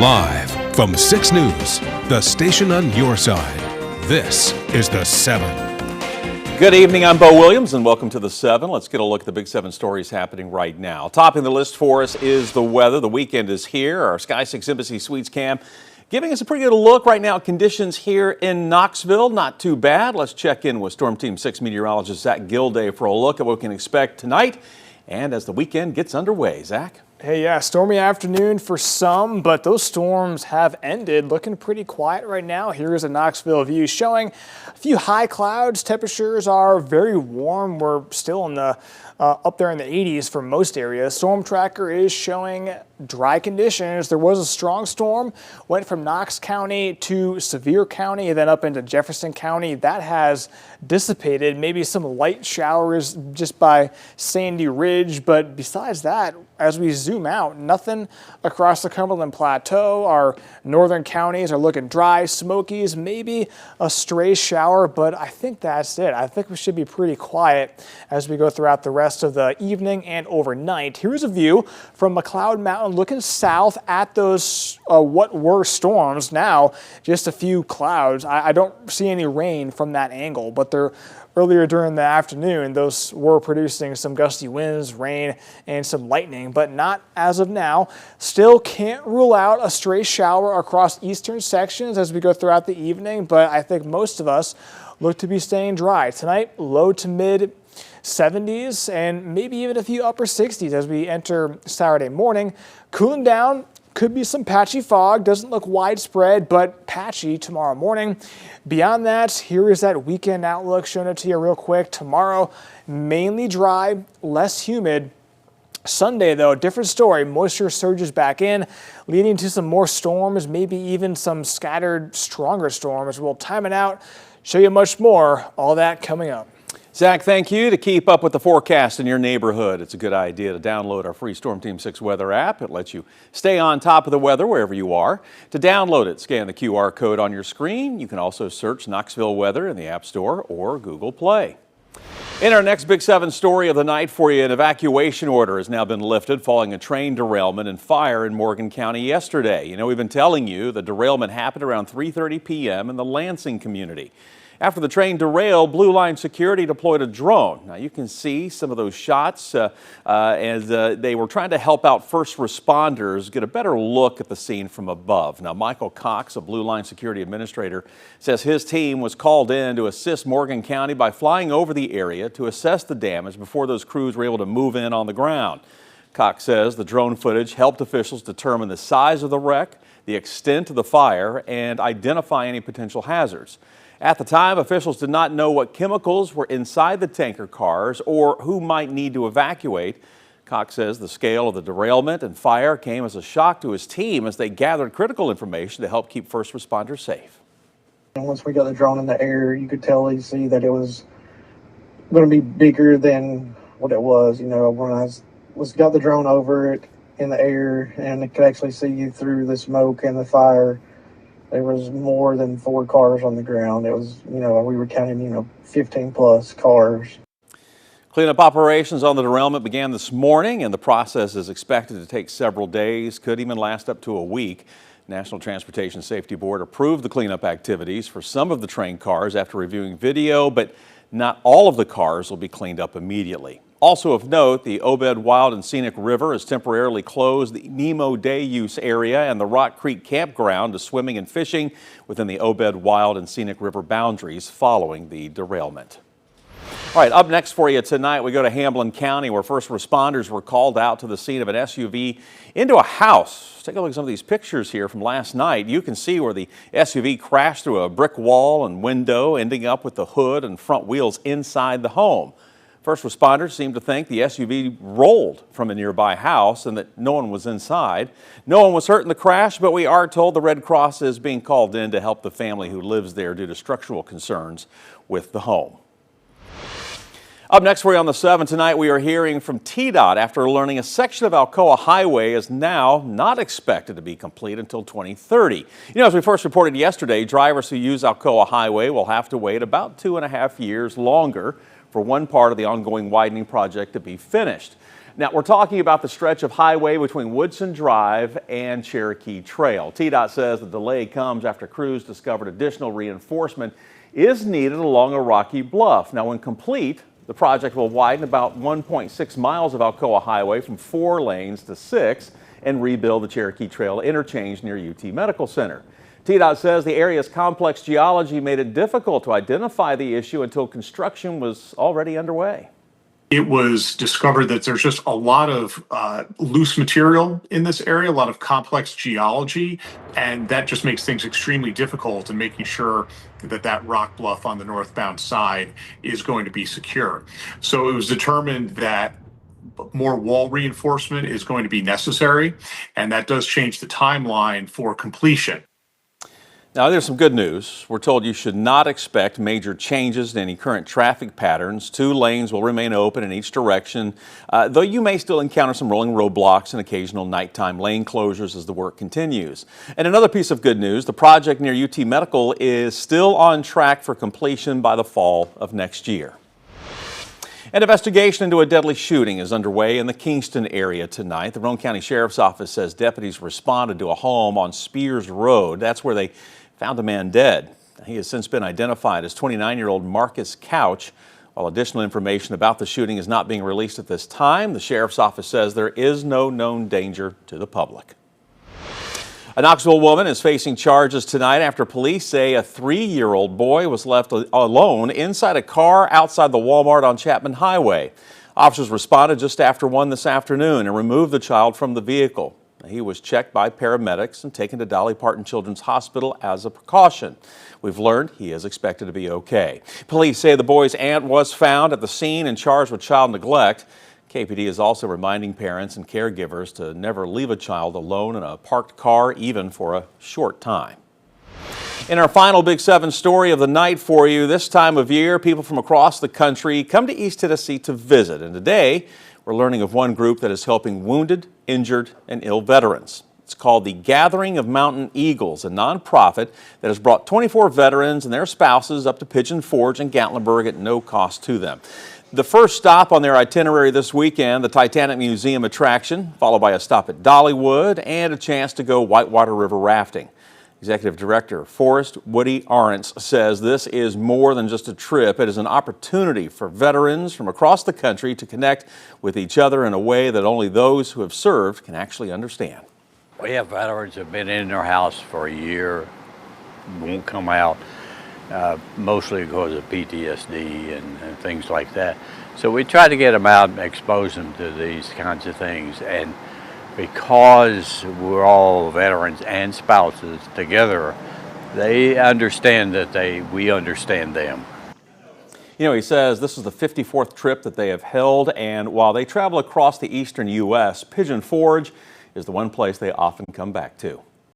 Live from 6 News, the station on your side. This is The 7. Good evening, I'm Bo Williams and welcome to The 7. Let's get a look at the Big 7 stories happening right now. Topping the list for us is the weather. The weekend is here. Our Sky 6 Embassy Suites cam giving us a pretty good look right now at conditions here in Knoxville. Not too bad. Let's check in with Storm Team 6 meteorologist Zach Gilday for a look at what we can expect tonight and as the weekend gets underway. Zach? Hey, yeah, stormy afternoon for some, but those storms have ended. Looking pretty quiet right now. Here's a Knoxville view showing a few high clouds. Temperatures are very warm. We're still in the up there in the 80s for most areas. Storm tracker is showing dry conditions. There was a strong storm, went from Knox County to Sevier County, and then up into Jefferson County. That has dissipated. Maybe some light showers just by Sandy Ridge, but besides that, as we zoom out, nothing across the Cumberland Plateau. Our northern counties are looking dry. Smokies, maybe a stray shower, but I think that's it. I think we should be pretty quiet as we go throughout the rest of the evening and overnight. Here's a view from McLeod Mountain looking south at those what were storms. Now just a few clouds. I don't see any rain from that angle, but they're earlier during the afternoon, those were producing some gusty winds, rain, and some lightning, but not as of now. Still can't rule out a stray shower across eastern sections as we go throughout the evening, but I think most of us look to be staying dry. Tonight, low to mid 70s and maybe even a few upper 60s as we enter Saturday morning. Cooling down. Could be some patchy fog, doesn't look widespread, but patchy tomorrow morning. Beyond that, here is that weekend outlook, showing it to you real quick. Tomorrow, mainly dry, less humid. Sunday, though, different story. Moisture surges back in, leading to some more storms, maybe even some scattered, stronger storms. We'll time it out, show you much more, all that coming up. Zach, thank you. To keep up with the forecast in your neighborhood, it's a good idea to download our free Storm Team 6 weather app. It lets you stay on top of the weather wherever you are. To download it, scan the QR code on your screen. You can also search Knoxville weather in the App Store or Google Play. In our next Big 7 story of the night for you, an evacuation order has now been lifted following a train derailment and fire in Morgan County yesterday. You know, we've been telling you the derailment happened around 3:30 p.m. in the Lansing community. After the train derailed, Blue Line Security deployed a drone. Now you can see some of those shots as they were trying to help out first responders get a better look at the scene from above. Now Michael Cox, a Blue Line Security administrator, says his team was called in to assist Morgan County by flying over the area to assess the damage before those crews were able to move in on the ground. Cox says the drone footage helped officials determine the size of the wreck, the extent of the fire, and identify any potential hazards. At the time, officials did not know what chemicals were inside the tanker cars or who might need to evacuate. Cox says the scale of the derailment and fire came as a shock to his team as they gathered critical information to help keep first responders safe. And once we got the drone in the air, you could tell easily that it was going to be bigger than what it was. You know, when I got the drone over it in the air and it could actually see you through the smoke and the fire. There was more than 4 cars on the ground. It was, you know, we were counting, 15 plus cars. Cleanup operations on the derailment began this morning, and the process is expected to take several days, could even last up to a week. National Transportation Safety Board approved the cleanup activities for some of the train cars after reviewing video, but not all of the cars will be cleaned up immediately. Also of note, the Obed Wild and Scenic River has temporarily closed the Nemo Day use area and the Rock Creek campground to swimming and fishing within the Obed Wild and Scenic River boundaries following the derailment. All right, up next for you tonight, we go to Hamblin County where first responders were called out to the scene of an SUV into a house. Take a look at some of these pictures here from last night. You can see where the SUV crashed through a brick wall and window, ending up with the hood and front wheels inside the home. First responders seem to think the SUV rolled from a nearby house and that no one was inside. No one was hurt in the crash, but we are told the Red Cross is being called in to help the family who lives there due to structural concerns with the home. Up next for you on the 7 tonight, we are hearing from TDOT after learning a section of Alcoa Highway is now not expected to be complete until 2030. You know, as we first reported yesterday, drivers who use Alcoa Highway will have to wait about 2.5 years longer for one part of the ongoing widening project to be finished. Now, we're talking about the stretch of highway between Woodson Drive and Cherokee Trail. TDOT says the delay comes after crews discovered additional reinforcement is needed along a rocky bluff. Now, when complete, the project will widen about 1.6 miles of Alcoa Highway from 4 lanes to 6 and rebuild the Cherokee Trail interchange near UT Medical Center. TDOT says the area's complex geology made it difficult to identify the issue until construction was already underway. It was discovered that there's just a lot of loose material in this area, a lot of complex geology, and that just makes things extremely difficult in making sure that that rock bluff on the northbound side is going to be secure. So it was determined that more wall reinforcement is going to be necessary, and that does change the timeline for completion. Now, there's some good news. We're told you should not expect major changes in any current traffic patterns. 2 lanes will remain open in each direction, though you may still encounter some rolling roadblocks and occasional nighttime lane closures as the work continues. And another piece of good news, the project near UT Medical is still on track for completion by the fall of next year. An investigation into a deadly shooting is underway in the Kingston area tonight. The Roane County Sheriff's Office says deputies responded to a home on Spears Road. That's where they found a man dead. He has since been identified as 29-year-old Marcus Couch. While additional information about the shooting is not being released at this time, the Sheriff's Office says there is no known danger to the public. A Knoxville woman is facing charges tonight after police say a 3-year-old boy was left alone inside a car outside the Walmart on Chapman Highway. Officers responded just after 1 this afternoon and removed the child from the vehicle. He was checked by paramedics and taken to Dolly Parton Children's Hospital as a precaution. We've learned he is expected to be okay. Police say the boy's aunt was found at the scene and charged with child neglect. KPD is also reminding parents and caregivers to never leave a child alone in a parked car, even for a short time. In our final Big 7 story of the night for you, this time of year, people from across the country come to East Tennessee to visit. And today, we're learning of one group that is helping wounded, injured, and ill veterans. It's called the Gathering of Mountain Eagles, a nonprofit that has brought 24 veterans and their spouses up to Pigeon Forge and Gatlinburg at no cost to them. The first stop on their itinerary this weekend, the Titanic Museum attraction, followed by a stop at Dollywood and a chance to go whitewater river rafting. Executive Director Forrest Woody Arntz says this is more than just a trip. It is an opportunity for veterans from across the country to connect with each other in a way that only those who have served can actually understand. We have veterans that have been in their house for a year, won't come out, mostly because of PTSD and things like that. So we try to get them out and expose them to these kinds of things. And because we're all veterans and spouses together, they understand that we understand them. You know, he says this is the 54th trip that they have held, and while they travel across the eastern U.S., Pigeon Forge is the one place they often come back to.